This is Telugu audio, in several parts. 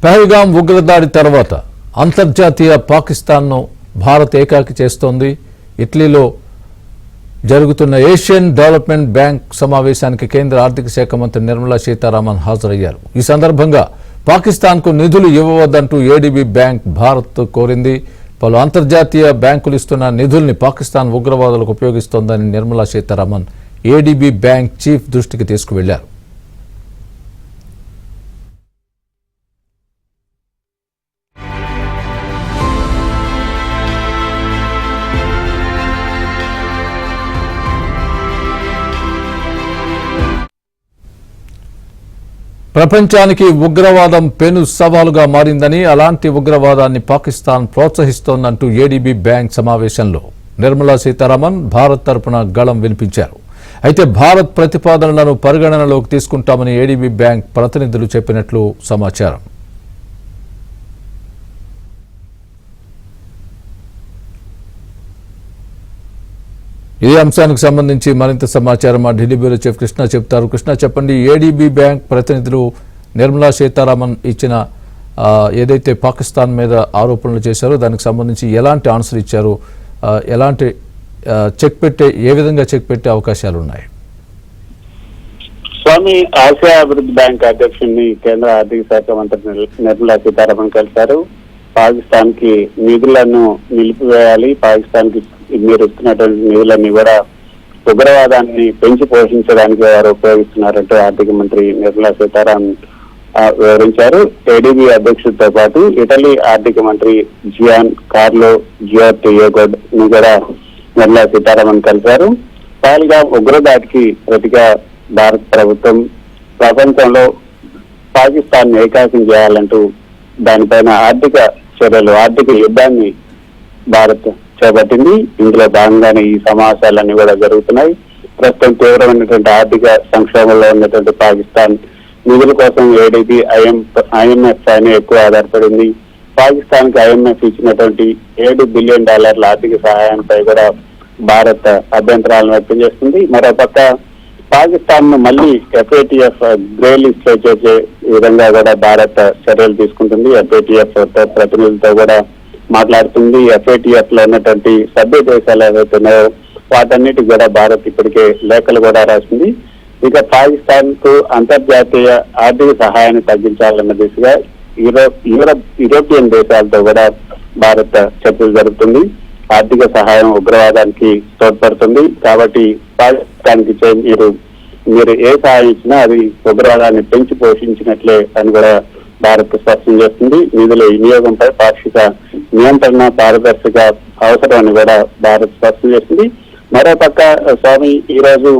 పహల్గాం ఉగ్రదాడి తర్వాత అంతర్జాతీయ పాకిస్తాన్ను భారత్ ఏకాకి చేస్తోంది. ఇటలీలో జరుగుతున్న ఏషియన్ డెవలప్మెంట్ బ్యాంక్ సమావేశానికి కేంద్ర ఆర్థిక శాఖ మంత్రి నిర్మలా సీతారామన్ హాజరయ్యారు. ఈ సందర్భంగా పాకిస్తాన్కు నిధులు ఇవ్వవద్దంటూ ఏడీబీ బ్యాంక్ భారత్ కోరింది. పలు అంతర్జాతీయ బ్యాంకులు ఇస్తున్న నిధుల్ని పాకిస్తాన్ ఉగ్రవాదులకు ఉపయోగిస్తోందని Nirmala Sitharaman ADB bank chief దృష్టికి తీసుకువెళ్లారు. ప్రపంచానికి ఉగ్రవాదం పెను సవాలుగా మారిందని, అలాంటి ఉగ్రవాదాన్ని పాకిస్తాన్ ప్రోత్సహిస్తోందంటూ ఏడీబీ బ్యాంక్ సమావేశంలో నిర్మలా సీతారామన్ భారత్ తరపున గళం వినిపించారు. అయితే భారత్ ప్రతిపాదనలను పరిగణనలోకి తీసుకుంటామని ఏడీబీ బ్యాంక్ ప్రతినిధులు చెప్పినట్లు సమాచారం. ఈ అంశానికి సంబంధించి మరింత సమాచారం మా ఢిల్లీ బ్యూరో చీఫ్ కృష్ణ చెప్తారు. కృష్ణ, చెప్పండి, ఏడీబీ బ్యాంక్ ప్రతినిధులు నిర్మలా సీతారామన్ ఇచ్చిన ఏదైతే పాకిస్తాన్ మీద ఆరోపణలు చేశారో దానికి సంబంధించి ఎలాంటి ఆన్సర్ ఇచ్చారు, ఎలాంటి ఏ విధంగా చెక్ పెట్టే అవకాశాలు ఉన్నాయి? స్వామి, ఆసియా అభివృద్ధి బ్యాంక్ అధ్యక్షుడిని కేంద్ర ఆర్థిక శాఖ మంత్రి నిర్మలా సీతారామన్ కలిశారు. పాకిస్తాన్ కి నిధులను నిలిపివేయాలి, పాకిస్తాన్ కి మీరు ఇస్తున్నటువంటి నిధులన్నీ కూడా ఉగ్రవాదాన్ని పెంచి పోషించడానికి వారు ఉపయోగిస్తున్నారంటూ ఆర్థిక మంత్రి నిర్మలా సీతారామన్ వివరించారు. ఏడీబీ అధ్యక్షుడితో పాటు ఇటలీ ఆర్థిక మంత్రి జియాన్ కార్లో జియోర్టియోగోడ్ ను కూడా నిర్మలా సీతారామన్ కలిశారు. పహల్గాం ఉగ్రదాడికి ప్రతిగా భారత ప్రభుత్వం ప్రపంచంలో పాకిస్తాన్ ఏకాకిం చేయాలంటూ దానిపైన ఆర్థిక చర్యలు, ఆర్థిక యుద్ధాన్ని భారత్ చేపట్టింది. ఇందులో భాగంగానే ఈ సమావేశాలన్నీ కూడా జరుగుతున్నాయి. ప్రస్తుతం తీవ్రమైనటువంటి ఆర్థిక సంక్షోభంలో ఉన్నటువంటి పాకిస్తాన్ నిధుల కోసం ఏడీబీ, ఐఎంఎఫ్ పైన ఎక్కువ ఆధారపడింది. పాకిస్తాన్ కి ఐఎంఎఫ్ ఇచ్చినటువంటి $7 బిలియన్ ఆర్థిక సహాయంపై కూడా భారత్ అభ్యంతరాలను వ్యక్తం చేస్తుంది. మరోపక్క పాకిస్తాన్ ను మళ్ళీ FATF గ్రే లిస్ట్ లో చేసే విధంగా కూడా భారత్ చర్యలు తీసుకుంటుంది. FATF ప్రతినిధులతో కూడా మాట్లాడుతుంది. FATF లో ఉన్నటువంటి సభ్య దేశాలు ఏవైతే ఉన్నాయో వాటన్నిటికి కూడా భారత్ ఇప్పటికే లేఖలు కూడా రాసింది. ఇక పాకిస్తాన్ కు అంతర్జాతీయ ఆర్థిక సహాయాన్ని తగ్గించాలన్న దిశగా యూరోపియన్ దేశాలతో కూడా భారత్ చర్చలు జరుపుతుంది. ఆర్థిక సహాయం ఉగ్రవాదానికి తోడ్పడుతుంది కాబట్టి పాకిస్తాన్ కి మీరు ఏ సహాయం ఇచ్చినా అది ఉగ్రవాదాన్ని పెంచి పోషించినట్లే అని కూడా భారత్ స్పష్టం చేస్తుంది. నిధుల వినియోగంపై పాక్షిక నియంత్రణ, పారదర్శక అవసరాన్ని కూడా భారత్ స్పష్టం చేస్తుంది. మరోపక్క స్వామి, ఈ రోజు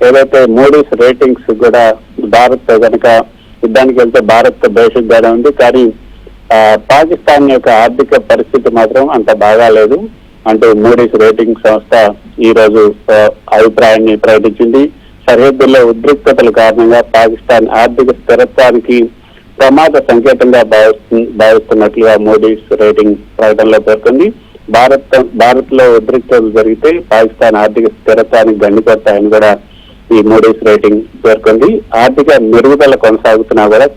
ఏదైతే మూడీస్ రేటింగ్స్ కూడా భారత్ కనుక యుద్ధానికి వెళ్తే భారత్ బేసిక్ గానే ఉంది. కానీ పాకిస్తాన్ యొక్క ఆర్థిక పరిస్థితి మాత్రం అంత బాగాలేదు అంటూ మూడీస్ రేటింగ్ సంస్థ ఈ రోజు అభిప్రాయాన్ని ప్రకటించింది. సరిహద్దుల్లో ఉద్రిక్తతల కారణంగా పాకిస్తాన్ ఆర్థిక స్థిరత్వానికి ప్రమాద సంకేతంగా భావిస్తున్నట్లుగా మోడీస్ రేటింగ్ ప్రకటనలో పేర్కొంది. భారత్ లో ఉద్రిక్తతలు జరిగితే పాకిస్తాన్ ఆర్థిక స్థిరత్వానికి గండికొడతాయని కూడా ఈ మోడీస్ రేటింగ్ పేర్కొంది. ఆర్థిక మెరుగుదల కొనసాగుతున్నా కూడా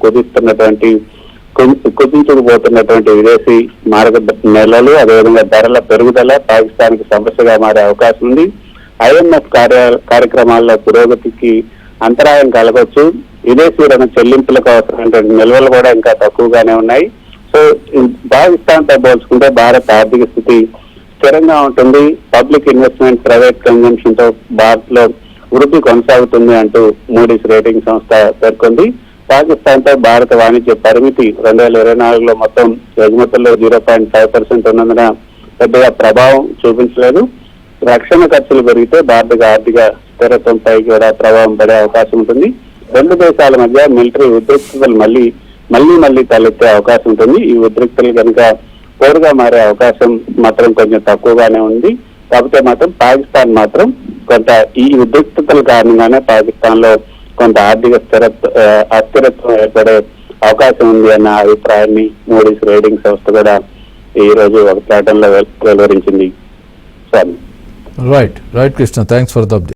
కుదించుకుపోతున్నటువంటి విదేశీ మారక నెలలు, అదేవిధంగా ధరల పెరుగుదల పాకిస్తాన్ కి సమస్యగా మారే అవకాశం ఉంది. ఐఎంఎఫ్ కార్యక్రమాల్లో పురోగతికి అంతరాయం కలగొచ్చు. విదేశీ రుణ చెల్లింపులకు అవసరమైనటువంటి నిల్వలు కూడా ఇంకా తక్కువగానే ఉన్నాయి. సో పాకిస్తాన్ తో పోల్చుకుంటే భారత్ ఆర్థిక స్థితి స్థిరంగా ఉంటుంది. పబ్లిక్ ఇన్వెస్ట్మెంట్, ప్రైవేట్ కన్జంప్షన్ తో భారత్ లో వృద్ధి కొనసాగుతుంది అంటూ మూడీస్ రేటింగ్ సంస్థ పేర్కొంది. పాకిస్తాన్ తో భారత వాణిజ్య పరిమితి 2024లో మొత్తం ఎగుమతుల్లో 0.5% ఉన్నందున పెద్దగా ప్రభావం చూపించలేదు. రక్షణ ఖర్చులు పెరిగితే భారత ఆర్థిక స్థిరత్వంపై కూడా ప్రభావం పడే అవకాశం ఉంటుంది. రెండు దేశాల మధ్య మిలిటరీ ఉద్రిక్తతలు మళ్ళీ తలెత్తే అవకాశం ఉంటుంది. ఈ ఉద్రిక్తతలు కనుక పోరుగా మారే అవకాశం మాత్రం కొంచెం తక్కువగానే ఉంది. కాకపోతే మాత్రం పాకిస్తాన్ మాత్రం కొంత ఈ ఉద్రిక్తతల కారణంగానే పాకిస్తాన్ లో కొంత ఆర్థిక అస్థిరత్వం ఏర్పడే అవకాశం ఉంది అన్న అభిప్రాయాన్ని మూడీస్ రేటింగ్ సంస్థ కూడా ఈ రోజు ఒక ప్రకటనలో వెలువరించింది. Right Krishna, thanks for the update.